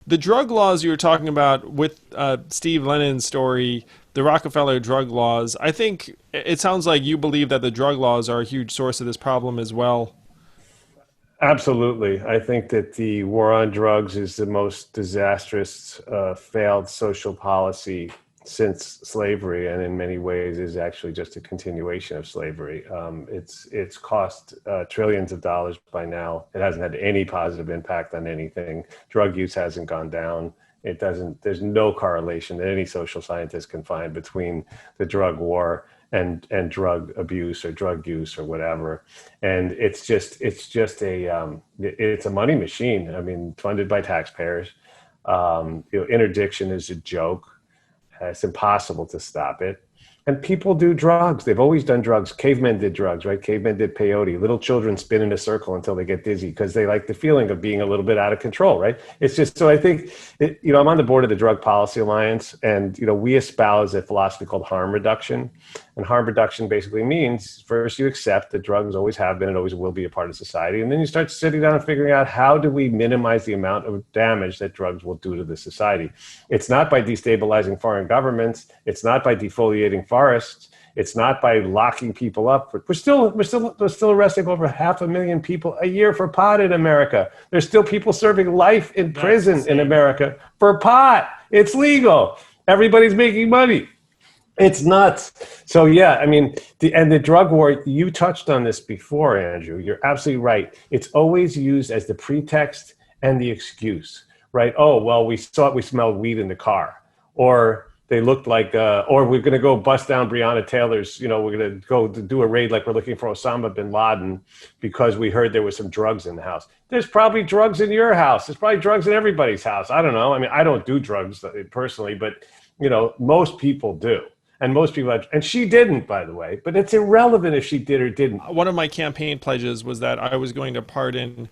The drug laws you were talking about with Steve Lennon's story, the Rockefeller drug laws, I think it sounds like you believe that the drug laws are a huge source of this problem as well. Absolutely. I think that the war on drugs is the most disastrous failed social policy since slavery, and in many ways is actually just a continuation of slavery. It's cost trillions of dollars by now. It hasn't had any positive impact on anything. Drug use hasn't gone down. It doesn't. There's no correlation that any social scientist can find between the drug war and drug abuse or drug use or whatever. And it's a money machine. I mean, funded by taxpayers. Interdiction is a joke. It's impossible to stop it. And people do drugs. They've always done drugs. Cavemen did drugs, right? Cavemen did peyote. Little children spin in a circle until they get dizzy because they like the feeling of being a little bit out of control, right? It's just so I think, I'm on the board of the Drug Policy Alliance, and we espouse a philosophy called harm reduction. And harm reduction basically means first you accept that drugs always have been and always will be a part of society, and then you start sitting down and figuring out how do we minimize the amount of damage that drugs will do to the society. It's not by destabilizing foreign governments. It's not by defoliating forests. It's not by locking people up. We're still arresting over 500,000 people a year for pot in America. There's still people serving life in That's prison in insane. America for pot. It's legal. Everybody's making money. It's nuts. So yeah, I mean, the drug war. You touched on this before, Andrew. You're absolutely right. It's always used as the pretext and the excuse, right? Oh well, we smelled weed in the car, or they looked like, or we're going to go bust down Breonna Taylor's. We're going to go to do a raid like we're looking for Osama bin Laden because we heard there was some drugs in the house. There's probably drugs in your house. There's probably drugs in everybody's house. I don't know. I mean, I don't do drugs personally, but most people do. And most people have, and she didn't, by the way, but it's irrelevant if she did or didn't. One of my campaign pledges was that I was going to pardon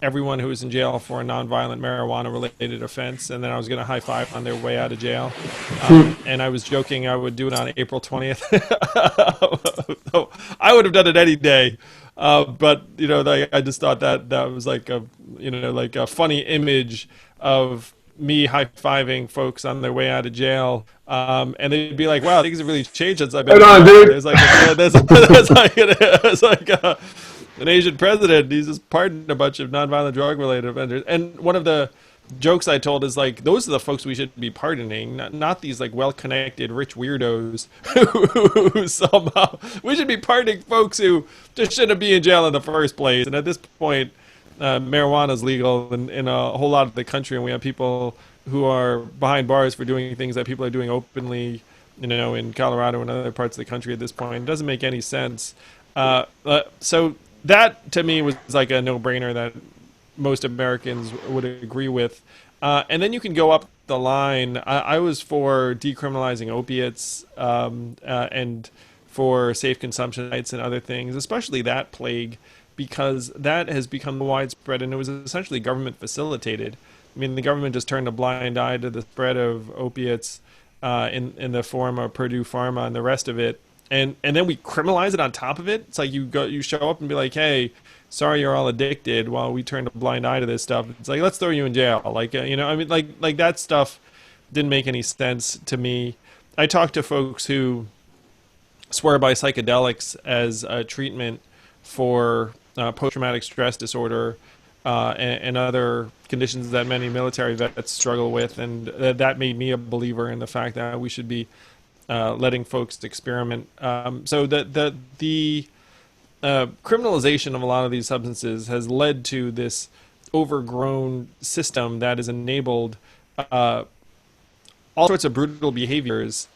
everyone who was in jail for a nonviolent marijuana related offense, and then I was going to high five on their way out of jail. And I was joking I would do it on April 20th. So I would have done it any day. But I just thought that was like a funny image of me high fiving folks on their way out of jail, and they'd be like, "Wow, things have really changed since I've been Right in on, jail." dude. There's like an Asian president. He's just pardoned a bunch of nonviolent drug related offenders. And one of the jokes I told is like, those are the folks we should be pardoning, not these like well connected rich weirdos who somehow we should be pardoning folks who just shouldn't be in jail in the first place. And at this point, marijuana is legal in a whole lot of the country, and we have people who are behind bars for doing things that people are doing openly, in Colorado and other parts of the country at this point. It doesn't make any sense. So that to me was like a no-brainer that most Americans would agree with. And then you can go up the line. I was for decriminalizing opiates and for safe consumption sites and other things, especially that plague, because that has become widespread and it was essentially government facilitated. I mean, the government just turned a blind eye to the spread of opiates in the form of Purdue Pharma and the rest of it, and then we criminalize it on top of it. It's like you show up and be like, hey, sorry you're all addicted, while we turned a blind eye to this stuff. It's like, let's throw you in jail. Like I mean, like that stuff didn't make any sense to me. I talked to folks who swear by psychedelics as a treatment for post-traumatic stress disorder and other conditions that many military vets struggle with, and that made me a believer in the fact that we should be letting folks experiment. So the criminalization of a lot of these substances has led to this overgrown system that has enabled all sorts of brutal behaviors,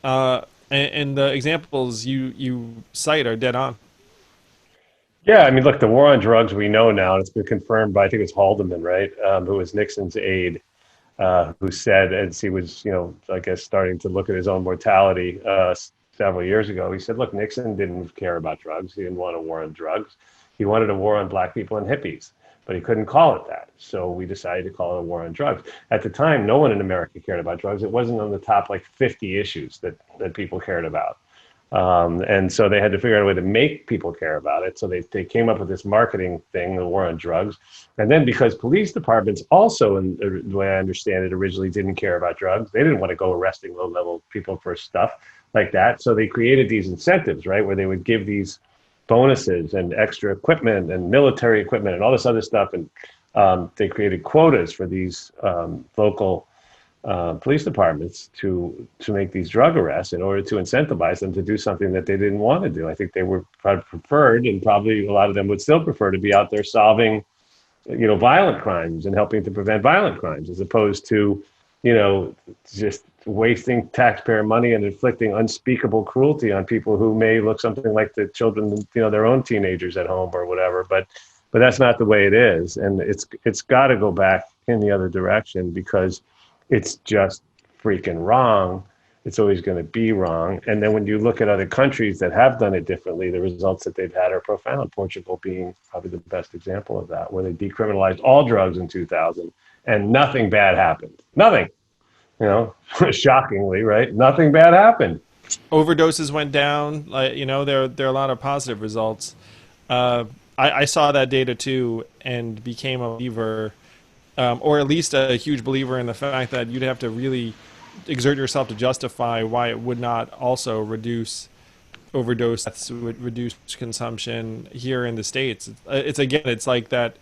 and the examples you cite are dead on. Yeah, I mean, look, the war on drugs we know now, and it's been confirmed by, I think it's Haldeman, right, who was Nixon's aide, who said, as he was, I guess, starting to look at his own mortality several years ago, he said, look, Nixon didn't care about drugs. He didn't want a war on drugs. He wanted a war on black people and hippies, but he couldn't call it that. So we decided to call it a war on drugs. At the time, no one in America cared about drugs. It wasn't on the top like 50 issues that people cared about. And so they had to figure out a way to make people care about it. So they came up with this marketing thing, the war on drugs. And then because police departments also, in the way I understand it, originally didn't care about drugs, they didn't want to go arresting low-level people for stuff like that. So they created these incentives, right, where they would give these bonuses and extra equipment and military equipment and all this other stuff. And they created quotas for these local police departments to make these drug arrests in order to incentivize them to do something that they didn't want to do. I think they were preferred, and probably a lot of them would still prefer to be out there solving, violent crimes and helping to prevent violent crimes, as opposed to, just wasting taxpayer money and inflicting unspeakable cruelty on people who may look something like the children, their own teenagers at home or whatever. But that's not the way it is, and it's got to go back in the other direction, because it's just freaking wrong. It's always going to be wrong. And then when you look at other countries that have done it differently, the results that they've had are profound. Portugal being probably the best example of that, where they decriminalized all drugs in 2000 and nothing bad happened. Nothing, shockingly, right? Nothing bad happened. Overdoses went down. Like, there are a lot of positive results. I saw that data too and became a believer, or at least a huge believer in the fact that you'd have to really exert yourself to justify why it would not also reduce overdose deaths, would reduce consumption here in the States. It's like that.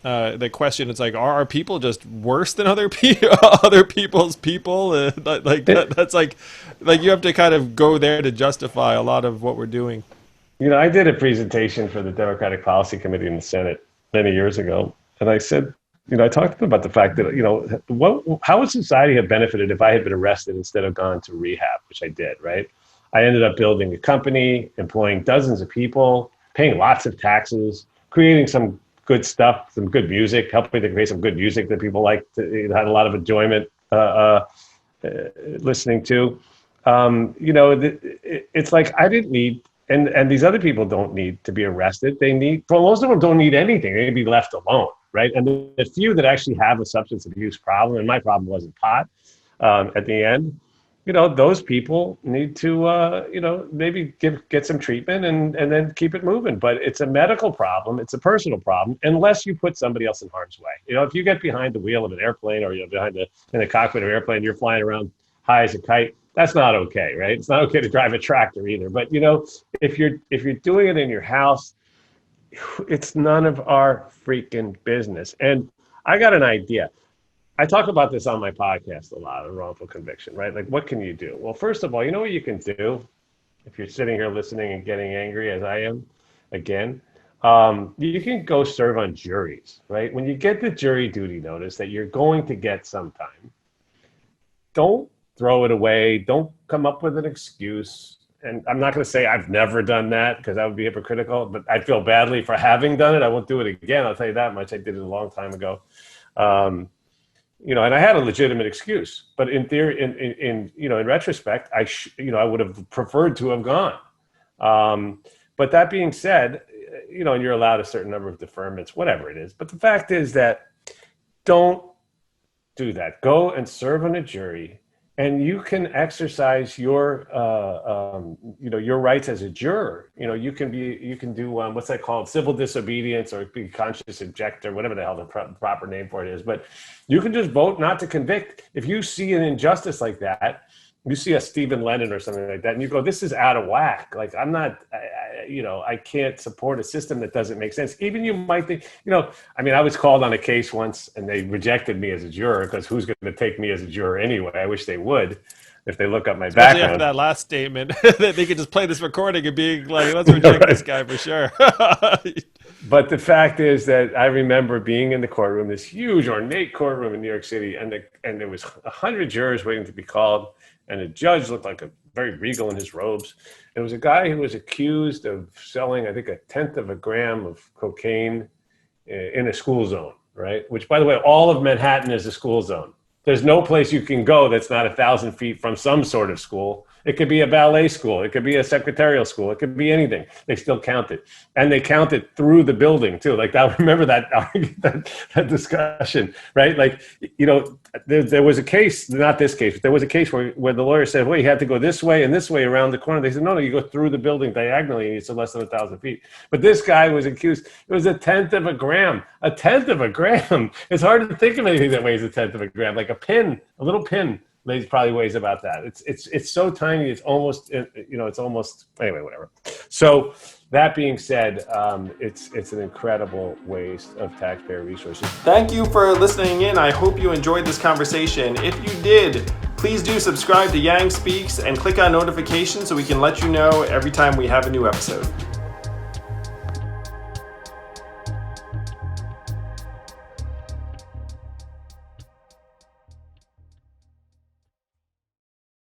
The question, it's like, are people just worse than other people, other people's people? That's like you have to kind of go there to justify a lot of what we're doing. I did a presentation for the Democratic Policy Committee in the Senate many years ago, and I said, I talked to them about the fact that, how would society have benefited if I had been arrested instead of gone to rehab, which I did, right? I ended up building a company, employing dozens of people, paying lots of taxes, creating some good stuff, some good music, helping to create some good music that people liked, had a lot of enjoyment listening to. It's like I didn't need, and these other people don't need to be arrested. Most of them don't need anything. They need to be left alone, right? And the few that actually have a substance abuse problem, and my problem wasn't pot, at the end, those people need to, maybe get some treatment and then keep it moving. But it's a medical problem. It's a personal problem, unless you put somebody else in harm's way. If you get behind the wheel of an airplane, or you're in the cockpit of an airplane, you're flying around high as a kite, that's not okay, right? It's not okay to drive a tractor either. But, if you're doing it in your house, it's none of our freaking business. And I got an idea. I talk about this on my podcast a lot, on wrongful conviction, right? Like, what can you do? Well, first of all, you know what you can do if you're sitting here listening and getting angry, as I am, again, you can go serve on juries, right? When you get the jury duty notice that you're going to get sometime, don't throw it away. Don't come up with an excuse. And I'm not going to say I've never done that, because that would be hypocritical, but I feel badly for having done it. I won't do it again. I'll tell you that much. I did it a long time ago. And I had a legitimate excuse, but in theory, in retrospect, I would have preferred to have gone. But that being said, and you're allowed a certain number of deferments, whatever it is. But the fact is that don't do that. Go and serve on a jury, and you can exercise your your rights as a juror. You can do what's that called, civil disobedience, or be conscious objector, whatever the hell the proper name for it is. But you can just vote not to convict. If you see an injustice like that, you see a Stephen Lennon or something like that, and you go, this is out of whack. Like, I'm not, I can't support a system that doesn't make sense. Even you might think, I was called on a case once and they rejected me as a juror, because who's going to take me as a juror anyway? I wish they would, if they look up my Especially background. after that last statement, that they could just play this recording and be like, let's reject Right. this guy for sure. But the fact is that I remember being in the courtroom, this huge ornate courtroom in New York City, and there was 100 jurors waiting to be called, and the judge looked like a very regal in his robes. And it was a guy who was accused of selling, I think, 1/10 of a gram of cocaine in a school zone, right? Which, by the way, all of Manhattan is a school zone. There's no place you can go that's not 1,000 feet from some sort of school. It could be a ballet school. It could be a secretarial school. It could be anything. They still count it, and they count it through the building too. Like I remember that that discussion, right? Like there was a case, not this case, but there was a case where the lawyer said, well, you had to go this way and this way around the corner. They said, no, you go through the building diagonally, and it's less than 1,000 feet. But this guy was accused. It was 1/10 of a gram. 1/10 of a gram. It's hard to think of anything that weighs 1/10 of a gram. Like a little pin. Probably weighs about that. It's so tiny. It's almost anyway, whatever. So that being said, it's an incredible waste of taxpayer resources. Thank you for listening in. I hope you enjoyed this conversation. If you did, please do subscribe to Yang Speaks and click on notifications so we can let you know every time we have a new episode.